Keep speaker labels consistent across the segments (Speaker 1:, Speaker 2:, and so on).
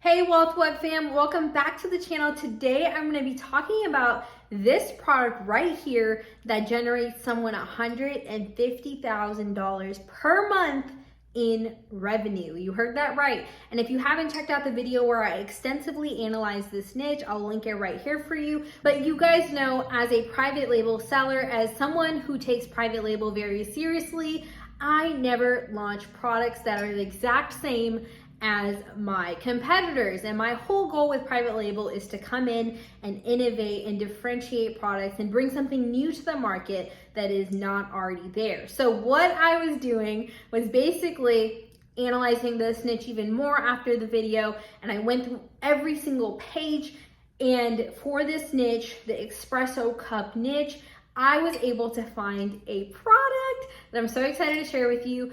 Speaker 1: Hey Wealth Web fam, welcome back to the channel. Today I'm going to be talking about this product right here that generates someone $150,000 per month in revenue. You heard that right. And if you haven't checked out the video where I extensively analyze this niche, I'll link it right here for you. But you guys know, as a private label seller, as someone who takes private label very seriously, I never launch products that are the exact same as my competitors. And my whole goal with private label is to come in and innovate and differentiate products and bring something new to the market that is not already there. So what I was doing was basically analyzing this niche even more after the video, and I went through every single page. And for this niche, the espresso cup niche, I was able to find a product that I'm so excited to share with you.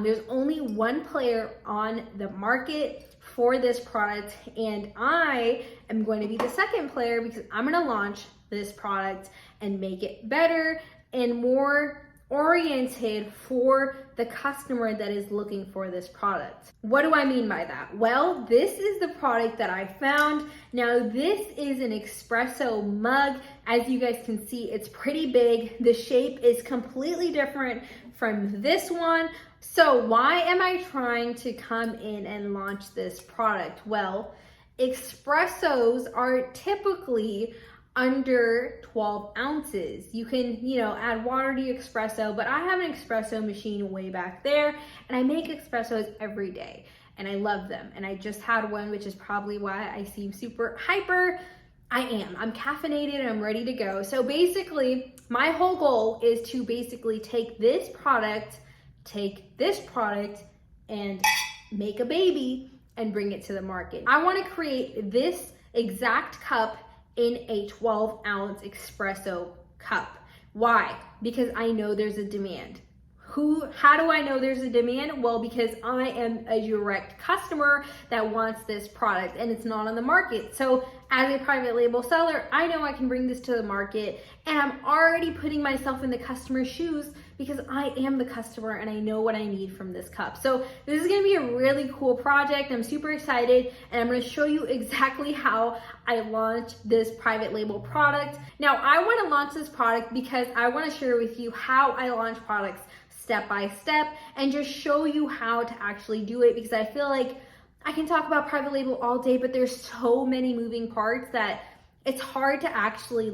Speaker 1: There's only one player on the market for this product, and I am going to be the second player because I'm going to launch this product and make it better and more oriented for the customer that is looking for this product. What do I mean by that? Well, this is the product that I found. Now, this is an espresso mug. As you guys can see, it's pretty big. The shape is completely different from this one. So why am I trying to come in and launch this product? Well, espressos are typically under 12 ounces. You can, add water to your espresso, but I have an espresso machine way back there, and I make espressos every day, and I love them. And I just had one, which is probably why I seem super hyper. I'm caffeinated and I'm ready to go. So basically, my whole goal is to basically take this product and make a baby and bring it to the market. I want to create this exact cup in a 12-ounce espresso cup. Why? Because I know there's a demand. How do I know there's a demand? Well, because I am a direct customer that wants this product and it's not on the market. So as a private label seller, I know I can bring this to the market, and I'm already putting myself in the customer's shoes because I am the customer and I know what I need from this cup. So this is gonna be a really cool project. I'm super excited, and I'm gonna show you exactly how I launched this private label product. Now, I wanna launch this product because I wanna share with you how I launch products step by step and just show you how to actually do it, because I feel like I can talk about private label all day, but there's so many moving parts that it's hard to actually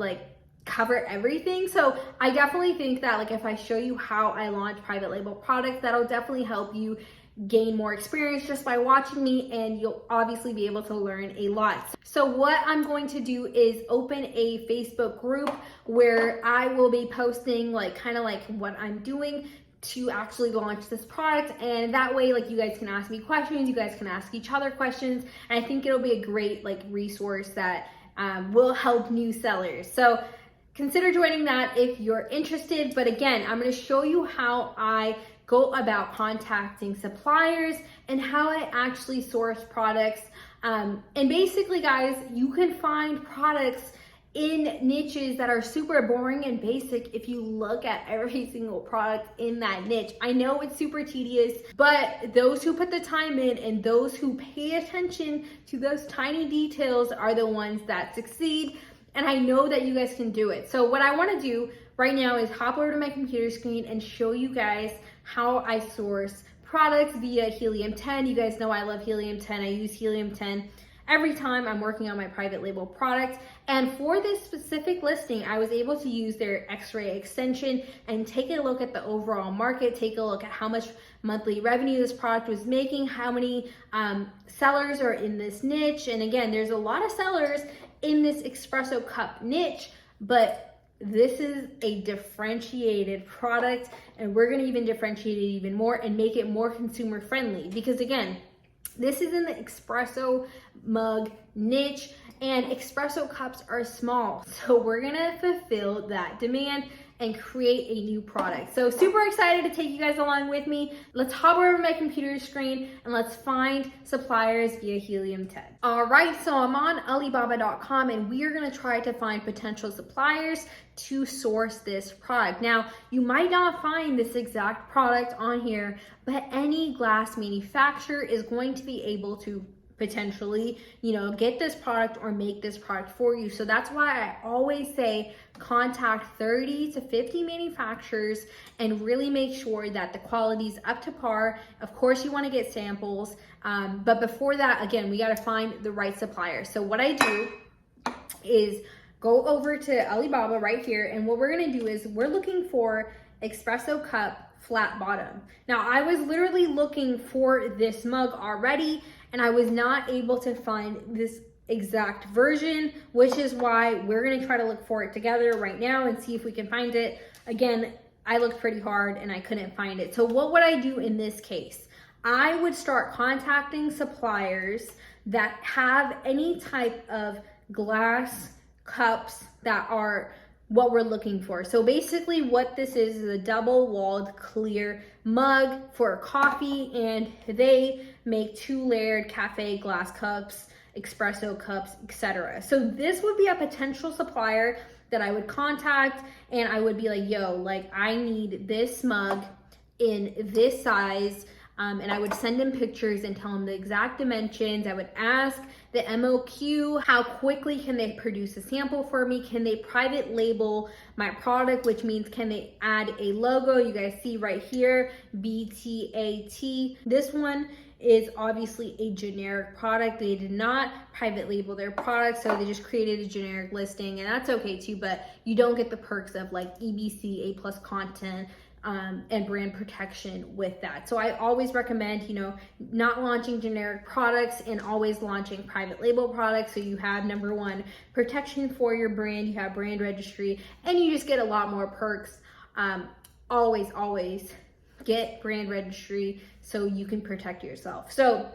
Speaker 1: cover everything. So I definitely think that if I show you how I launch private label products, that'll definitely help you gain more experience just by watching me, and you'll obviously be able to learn a lot. So what I'm going to do is open a Facebook group where I will be posting kind of what I'm doing to actually launch this product, and that way you guys can ask me questions, you guys can ask each other questions, and I think it'll be a great resource that will help new sellers. So consider joining that if you're interested. But again, I'm going to show you how I go about contacting suppliers and how I actually source products. And basically, guys, you can find products in niches that are super boring and basic if you look at every single product in that niche. I know it's super tedious, but those who put the time in and those who pay attention to those tiny details are the ones that succeed. And I know that you guys can do it. So what I want to do right now is hop over to my computer screen and show you guys how I source products via Helium-10. You guys know I love Helium-10. I use Helium-10 every time I'm working on my private label product. And for this specific listing, I was able to use their X-ray extension and take a look at the overall market, take a look at how much monthly revenue this product was making, how many sellers are in this niche. And again, there's a lot of sellers in this espresso cup niche, but this is a differentiated product, and we're gonna even differentiate it even more and make it more consumer friendly, because again, this is in the espresso mug niche, and espresso cups are small. So we're gonna fulfill that demand and create a new product. So super excited to take you guys along with me. Let's hop over my computer screen and let's find suppliers via Helium-10. All right, so I'm on Alibaba.com, and we are gonna try to find potential suppliers to source this product. Now, you might not find this exact product on here, but any glass manufacturer is going to be able to potentially, get this product or make this product for you. So that's why I always say contact 30 to 50 manufacturers and really make sure that the quality is up to par. Of course, you want to get samples, but before that, again, we got to find the right supplier. So what I do is go over to Alibaba right here, and what we're going to do is we're looking for espresso cup flat bottom. Now, I was literally looking for this mug already, and I was not able to find this exact version, which is why we're gonna try to look for it together right now and see if we can find it. Again, I looked pretty hard and I couldn't find it. So what would I do in this case? I would start contacting suppliers that have any type of glass cups that are what we're looking for. So basically what this is a double-walled clear mug for coffee, and they make 2-layered cafe glass cups, espresso cups, etc. So this would be a potential supplier that I would contact, and I would be like, yo, like I need this mug in this size. And I would send them pictures and tell them the exact dimensions. I would ask the MOQ, how quickly can they produce a sample for me? Can they private label my product, which means can they add a logo? You guys see right here, BTAT. This one is obviously a generic product. They did not private label their product, so they just created a generic listing, and that's okay too, but you don't get the perks of like EBC, A+ content, and brand protection with that. So I always recommend, not launching generic products and always launching private label products. So you have, number one, protection for your brand, you have brand registry, and you just get a lot more perks. Always get brand registry so you can protect yourself. So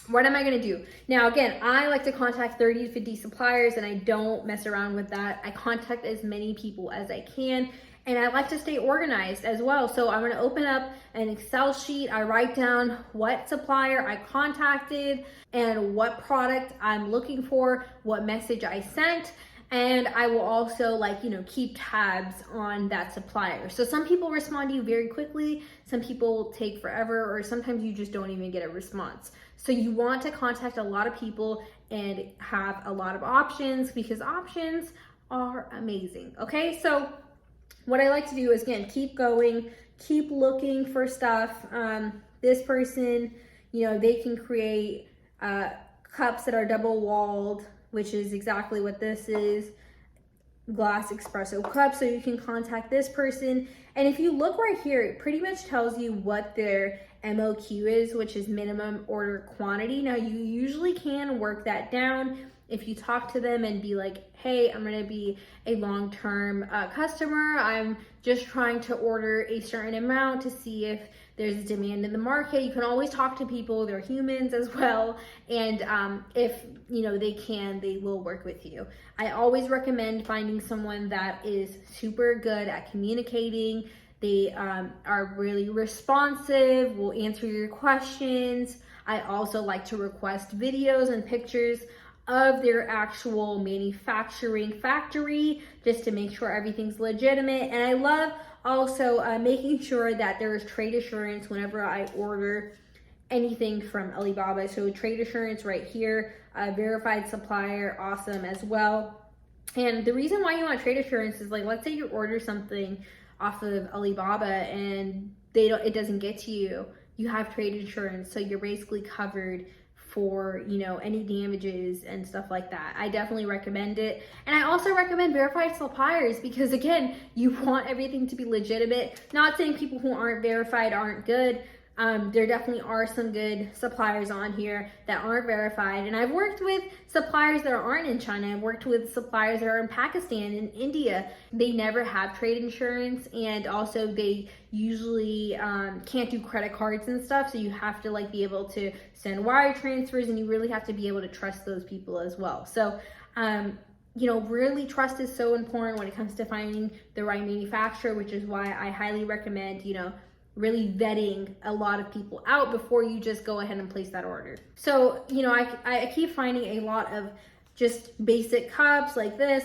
Speaker 1: what am I gonna do? Now, again, I like to contact 30 to 50 suppliers, and I don't mess around with that. I contact as many people as I can, and I like to stay organized as well. So I'm gonna open up an Excel sheet. I write down what supplier I contacted and what product I'm looking for, what message I sent, and I will also keep tabs on that supplier. So some people respond to you very quickly, some people take forever, or sometimes you just don't even get a response. So you want to contact a lot of people and have a lot of options, because options are amazing, okay? So what I like to do is, again, keep going, keep looking for stuff. This person, they can create cups that are double walled, which is exactly what this is, glass espresso cup. So you can contact this person. And if you look right here, it pretty much tells you what their MOQ is, which is minimum order quantity. Now, you usually can work that down if you talk to them and be like, hey, I'm gonna be a long-term customer. I'm just trying to order a certain amount to see if there's a demand in the market. You can always talk to people, they're humans as well. And if they will work with you. I always recommend finding someone that is super good at communicating. They are really responsive, will answer your questions. I also like to request videos and pictures of their actual manufacturing factory, just to make sure everything's legitimate. And I love also making sure that there is trade assurance whenever I order anything from Alibaba. So trade assurance right here, verified supplier, awesome as well. And the reason why you want trade assurance is, like, let's say you order something off of Alibaba and it doesn't get to you. You have trade insurance, so you're basically covered for any damages and stuff like that. I definitely recommend it. And I also recommend verified suppliers, because again, you want everything to be legitimate. Not saying people who aren't verified aren't good. There definitely are some good suppliers on here that aren't verified. And I've worked with suppliers that aren't in China. I've worked with suppliers that are in Pakistan and India. They never have trade insurance, and also they usually can't do credit cards and stuff. So you have to be able to send wire transfers, and you really have to be able to trust those people as well. So really, trust is so important when it comes to finding the right manufacturer, which is why I highly recommend, really vetting a lot of people out before you just go ahead and place that order. So, I keep finding a lot of just basic cups like this,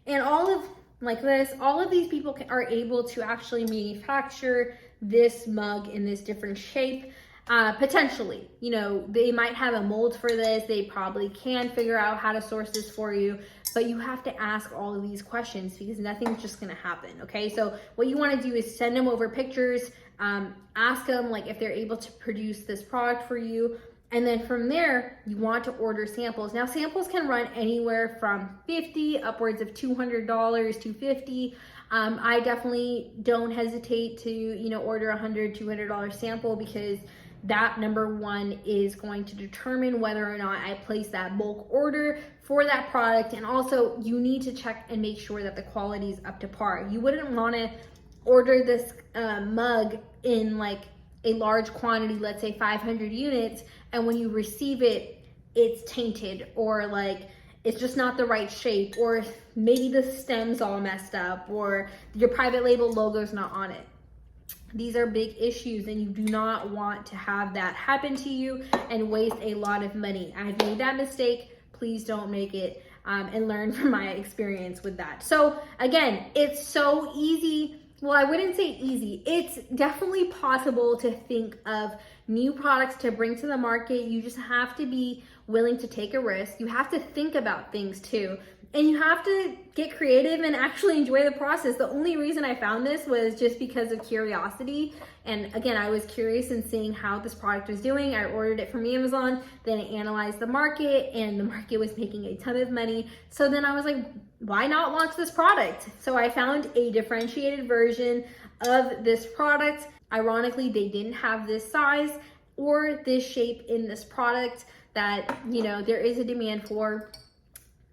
Speaker 1: and all of these people are able to actually manufacture this mug in this different shape. Potentially, you know, they might have a mold for this. They probably can figure out how to source this for you, but you have to ask all of these questions because nothing's just going to happen. Okay. So what you want to do is send them over pictures, ask them like if they're able to produce this product for you. And then from there, you want to order samples. Now, samples can run anywhere from $50 upwards of $200, $250. I definitely don't hesitate to, you know, order $100, $200 sample because that, number one, is going to determine whether or not I place that bulk order for that product. And also you need to check and make sure that the quality is up to par. You wouldn't want to order this mug in like a large quantity, let's say 500 units, and when you receive it, it's tainted, or like it's just not the right shape, or maybe the stem's all messed up, or your private label logo's not on it. These are big issues, and you do not want to have that happen to you and waste a lot of money. I've made that mistake. Please don't make it, and learn from my experience with that. So again, it's so easy. Well, I wouldn't say easy. It's definitely possible to think of new products to bring to the market. You just have to be willing to take a risk. You have to think about things too. And you have to get creative and actually enjoy the process. The only reason I found this was just because of curiosity. And again, I was curious in seeing how this product was doing. I ordered it from Amazon, then I analyzed the market, and the market was making a ton of money. So then I was like, why not launch this product? So I found a differentiated version of this product. Ironically, they didn't have this size or this shape in this product that, you know, there is a demand for.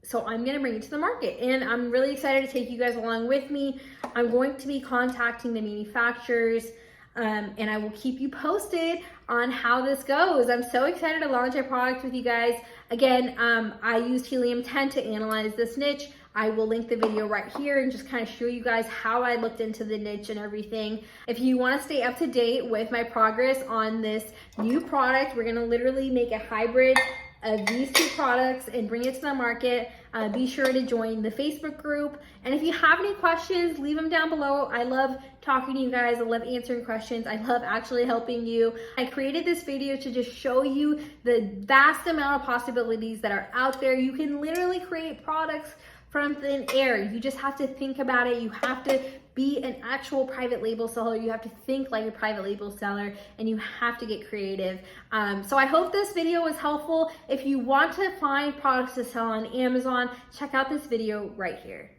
Speaker 1: So I'm gonna bring it to the market, and I'm really excited to take you guys along with me. I'm going to be contacting the manufacturers, and I will keep you posted on how this goes. I'm so excited to launch our product with you guys. Again, I used helium-10 to analyze this niche. I will link the video right here and just kind of show you guys how I looked into the niche and everything. If you want to stay up to date with my progress on this new product, we're gonna literally make a hybrid of these two products and bring it to the market. Be sure to join the Facebook group. And if you have any questions, leave them down below. I love talking to you guys. I love answering questions. I love actually helping you. I created this video to just show you the vast amount of possibilities that are out there. You can literally create products from thin air. You just have to think about it. You have to be an actual private label seller. You have to think like a private label seller, and you have to get creative. So I hope this video was helpful. If you want to find products to sell on Amazon, check out this video right here.